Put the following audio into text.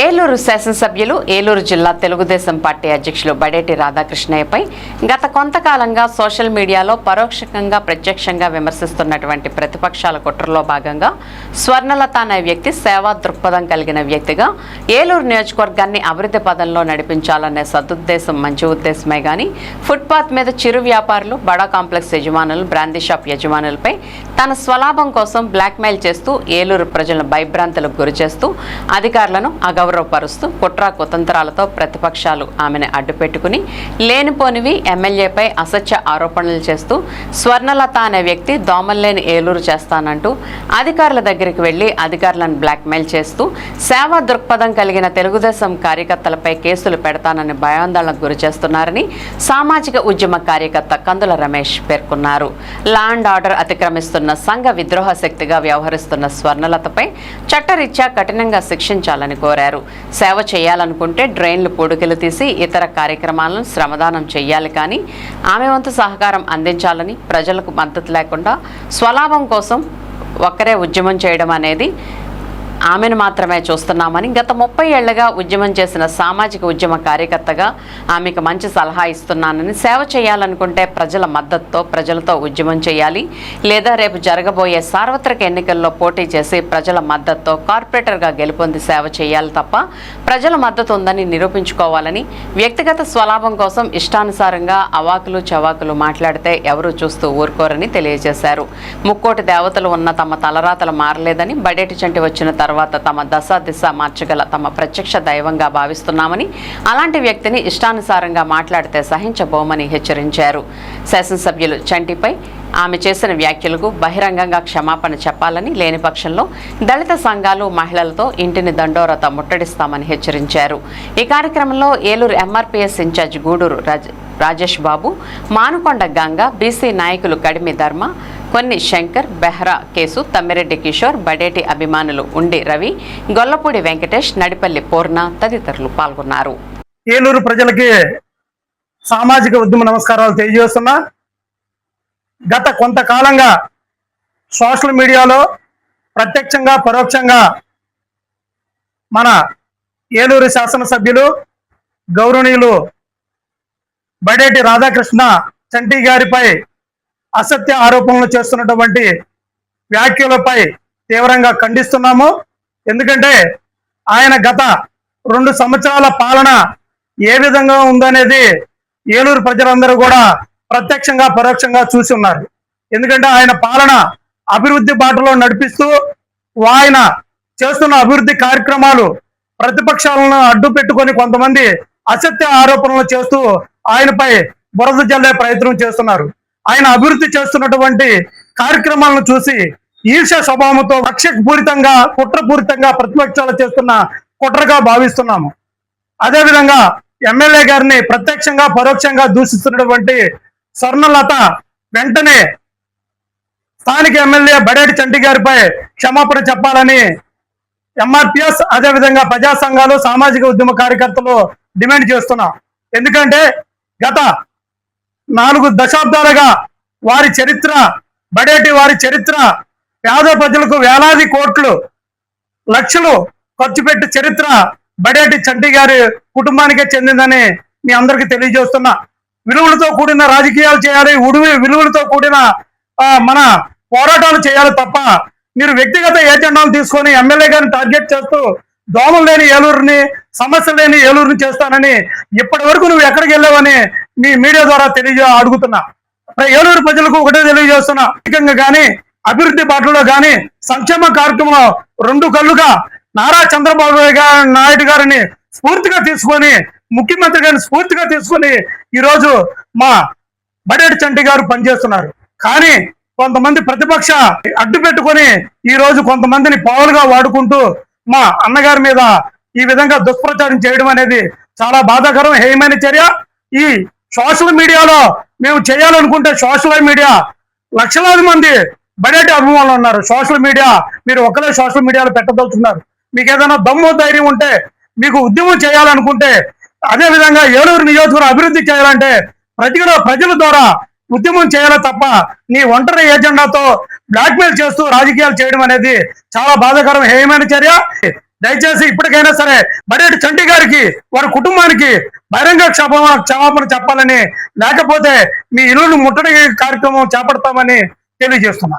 ఏలూరు శాసనసభ్యులు ఏలూరు జిల్లా తెలుగుదేశం పార్టీ అధ్యక్షులు బడేటి రాధాకృష్ణయ్యపై గత కొంతకాలంగా సోషల్ మీడియాలో పరోక్షంగా ప్రత్యక్షంగా విమర్శిస్తున్నటువంటి ప్రతిపక్షాల కుట్రలో భాగంగా స్వర్ణలత అనే వ్యక్తి సేవా దృక్పథం కలిగిన వ్యక్తిగా ఏలూరు నియోజకవర్గాన్ని అభివృద్ధి పదంలో నడిపించాలనే సదుద్దేశం మంచి ఉద్దేశమే గాని ఫుట్పాత్ మీద చిరు వ్యాపారులు బడా కాంప్లెక్స్ యజమానులు బ్రాందీ షాప్ యజమానులపై తన స్వలాభం కోసం బ్లాక్మెయిల్ చేస్తూ ఏలూరు ప్రజలను భయభ్రాంతులకు గురి చేస్తూ అధికారులను అగౌరవపరుస్తూ కుట్ర కుతంత్రాలతో ప్రతిపక్షాలు ఆమెను అడ్డుపెట్టుకుని లేనిపోనివి ఎమ్మెల్యేపై అసత్య ఆరోపణలు చేస్తూ స్వర్ణలత అనే వ్యక్తి దోమల్లేని ఏలూరు చేస్తానంటూ అధికారుల దగ్గరికి వెళ్లి అధికారులను బ్లాక్మెయిల్ చేస్తూ సేవా దృక్పథం కలిగిన తెలుగుదేశం కార్యకర్తలపై కేసులు పెడతానని భయాందోళనకు గురి చేస్తున్నారని సామాజిక ఉద్యమ కార్యకర్త కందుల రమేష్ పేర్కొన్నారు. లా అండ్ ఆర్డర్ అతిక్రమిస్తున్న సంఘ విద్రోహ శక్తిగా వ్యవహరిస్తున్న స్వర్ణలతపై చట్టరీత్యా కఠినంగా శిక్షించాలని కోరారు. సేవ చేయాలనుకుంటే డ్రైన్లు పూడికలు తీసి ఇతర కార్యక్రమాలను శ్రమదానం చేయాలి, కానీ ఆమె వంతు సహకారం అందించాలని, ప్రజలకు మద్దతు లేకుండా స్వలాభం కోసం ఒక్కరే ఉద్యమం చేయడం అనేది ఆమెను మాత్రమే చూస్తున్నామని, గత 30 ఏళ్లుగా ఉద్యమం చేసిన సామాజిక ఉద్యమ కార్యకర్తగా ఆమెకు మంచి సలహా ఇస్తున్నానని, సేవ చేయాలనుకుంటే ప్రజల మద్దతుతో ప్రజలతో ఉద్యమం చేయాలి, లేదా రేపు జరగబోయే సార్వత్రిక ఎన్నికల్లో పోటీ చేసి ప్రజల మద్దతుతో కార్పొరేటర్గా గెలుపొంది సేవ చేయాలి తప్ప ప్రజల మద్దతు ఉందని నిరూపించుకోవాలని, వ్యక్తిగత స్వలాభం కోసం ఇష్టానుసారంగా అవాకులు చవాకులు మాట్లాడితే ఎవరూ చూస్తూ ఊరుకోరని తెలియజేశారు. ముక్కోటి దేవతలు ఉన్న తమ తలరాతలు మారలేదని, బడేటి చంటి వచ్చిన తర్వాత తమ దశ దిశ మార్చగల తమ ప్రత్యక్ష దైవంగా భావిస్తున్నామని, అలాంటి వ్యక్తిని ఇష్టానుసారంగా మాట్లాడితే సహించబోమని హెచ్చరించారు. శాసనసభ్యులు చంటిపై ఆమె చేసిన వ్యాఖ్యలకు బహిరంగంగా క్షమాపణ చెప్పాలని, లేని పక్షంలో దళిత సంఘాలు మహిళలతో ఇంటిని దండోరత ముట్టడిస్తామని హెచ్చరించారు. ఈ కార్యక్రమంలో ఏలూరు ఎంఆర్పీఎస్ ఇన్ఛార్జ్ గూడూరు రాజేష్ బాబు, మానుకొండ గంగ, బీసీ నాయకులు కడిమి ధర్మ, కొన్ని శంకర్, బెహ్రా కేసు, తమ్మిరెడ్డి కిషోర్, బడేటి అభిమానులు ఉండి రవి, గొల్లపూడి వెంకటేష్, నడిపల్లి పూర్ణ తదితరులు పాల్గొన్నారు. ఏలూరు ప్రజలకి సామాజిక ఉద్యమ నమస్కారాలు తెలియజేస్తున్నా. గత కొంతకాలంగా సోషల్ మీడియాలో ప్రత్యక్షంగా పరోక్షంగా మన ఏలూరు శాసనసభ్యులు గౌరవనీయులు బడేటి రాధాకృష్ణ చంటి గారిపై అసత్య ఆరోపణలు చేస్తున్నటువంటి వ్యాఖ్యలపై తీవ్రంగా ఖండిస్తున్నాము. ఎందుకంటే ఆయన గత 2 సంవత్సరాల పాలన ఏ విధంగా ఉందనేది ఏలూరు ప్రజలందరూ కూడా ప్రత్యక్షంగా పరోక్షంగా చూసి ఉన్నారు. ఎందుకంటే ఆయన పాలన అభివృద్ధి బాటలో నడిపిస్తూ ఆయన చేస్తున్న అభివృద్ధి కార్యక్రమాలు ప్రతిపక్షాలను అడ్డు పెట్టుకొని కొంతమంది అసత్య ఆరోపణలు చేస్తూ ఆయనపై బురద జల్లే ప్రయత్నం చేస్తున్నారు. ఆయన అభివృద్ధి చేస్తున్నటువంటి కార్యక్రమాలను చూసి ఈర్ష్య స్వభావంతో లక్ష్యపూరితంగా కుట్రపూరితంగా ప్రతిపక్షాలు చేస్తున్న కుట్రగా భావిస్తున్నాము. అదేవిధంగా ఎమ్మెల్యే గారిని ప్రత్యక్షంగా పరోక్షంగా దూషిస్తున్నటువంటి స్వర్ణలత వెంటనే స్థానిక ఎమ్మెల్యే బడేటి చంటి గారిపై క్షమాపణ చెప్పాలని ఎంఆర్పిఎస్ అదేవిధంగా ప్రజా సంఘాలు సామాజిక ఉద్యమ కార్యకర్తలు డిమాండ్ చేస్తున్నాం. ఎందుకంటే గత 4 దశాబ్దాలుగా వారి చరిత్ర, బడేటి వారి చరిత్ర, పేద ప్రజలకు వేలాది కోట్లు లక్షలు ఖర్చు పెట్టి చరిత్ర బడేటి చంటి గారి కుటుంబానికే చెందిందని మీ అందరికీ తెలియజేస్తున్నా. విలువలతో కూడిన రాజకీయాలు చేయాలి, విలువలతో కూడిన మన పోరాటాలు చేయాలి తప్ప మీరు వ్యక్తిగత ఏజెండాలు తీసుకొని ఎమ్మెల్యే గారిని టార్గెట్ చేస్తూ దోమలు లేని ఏలూరుని, సమస్య లేని ఏలూరుని చేస్తానని ఇప్పటి వరకు నువ్వు ఎక్కడికి వెళ్ళావని మీ మీడియా ద్వారా అడుగుతున్నా. ఏలూరు ప్రజలకు ఒకటే తెలియజేస్తున్నా, కానీ అభివృద్ధి బాటలో కానీ సంక్షేమ కార్యక్రమంలో 2 కళ్ళుగా నారా చంద్రబాబు నాయుడు గారిని స్ఫూర్తిగా తీసుకొని, ముఖ్యమంత్రి గారిని స్ఫూర్తిగా తీసుకొని ఈరోజు మా బడేటి చంటి గారు పనిచేస్తున్నారు. కానీ కొంతమంది ప్రతిపక్ష అడ్డు పెట్టుకొని ఈ రోజు కొంతమందిని పావులుగా వాడుకుంటూ మా అన్నగారి మీద ఈ విధంగా దుష్ప్రచారం చేయడం అనేది చాలా బాధాకరం, హేయమైన చర్య. ఈ సోషల్ మీడియాలో మేము చేయాలనుకుంటే సోషల్ మీడియా లక్షలాది మంది బడేటి అభిమానులు ఉన్నారు. సోషల్ మీడియా మీరు ఒక్కలే సోషల్ మీడియాలో పెట్టదలుచున్నారు. మీకు ఏదైనా దమ్ము ధైర్యం ఉంటే, మీకు ఉద్యమం చేయాలనుకుంటే, అదేవిధంగా ఏలూరు నియోజకవర్గం అభివృద్ధి చేయాలంటే ప్రజల ద్వారా ఉద్యమం చేయాలి తప్ప నీ ఒంటరి ఏజెండాతో బ్లాక్మెయిల్ చేస్తూ రాజకీయాలు చేయడం అనేది చాలా బాధాకరం, హేయమైన చర్య. దయచేసి ఇప్పటికైనా సరే బడేటి చంటి గారికి వారి కుటుంబానికి బహిరంగ క్షమాపణ చెప్పాలని, లేకపోతే మీ ఇల్లును ముట్టడి కార్యక్రమం చేపడతామని తెలియజేస్తున్నా.